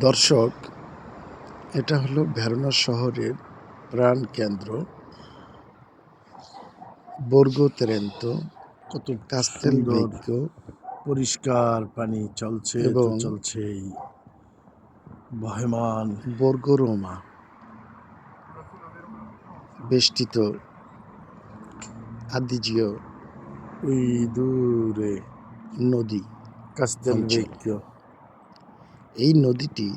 দর্শক, এটা হলো ভেরোনা শহরের প্রাণকেন্দ্র বর্গো তেরেন্তো, কত সুন্দর কাস্তেলভেইকো পরিষ্কার পানি চলছে তো এবং চলছেই, বহমান বর্গো রোমা বেষ্টিত আদিজীয় ওই দূরে নদী অঞ্চল। কাস্তেলভেইকো। এই নদীটি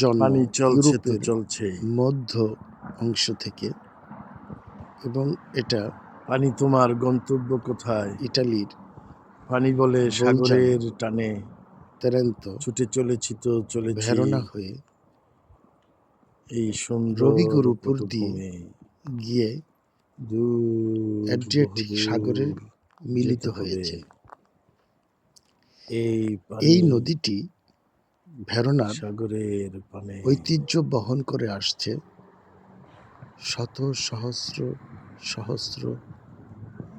জন্ম পানি চলছে তো ইউরোপের চলছেই। মধ্য অংশ থেকে এবং এটা পানি তোমার গন্তব্য কোথায়? ইটালির পানি বলে সাগরের টানে তেরেন্তো ছুটে চলেছি তো চলেছি ভেরোনা হয়ে এই সুন্দর রবিগোর উপর দিয়ে পটভূমি গিয়ে দূর অ্যাড্রিয়াটিক সাগরে বহুদূর মিলিত যেতে হবে। হয়েছে। এই এই পানি নদীটি ভেরোনার সাগরের পানে ঐতিহ্য বহন করে আসছে শত সহস্র সহস্র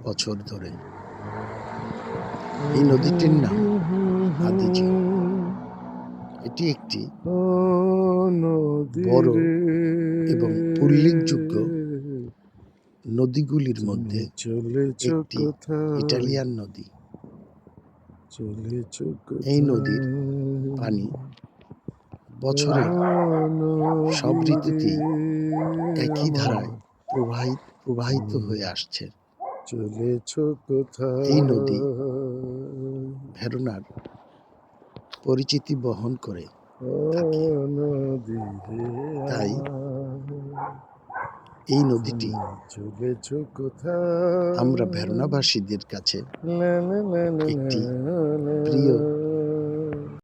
বছর ধরে। এই নদীটির নাম আদিজিও। এটি একটি বড় এবং উল্লেখযোগ্য নদীগুলির মধ্যে একটি ইটালিয়ান নদী। এই নদীর পানি বছরের সব ঋতুতেই একই ধারায় প্রবাহিত হয়ে আসছে। এই নদী ভেরোনার পরিচিতি বহন করে থাকে। তাই এই নদীটি আমরা ভেরোনাবাসীদের কাছে একটি প্রিয়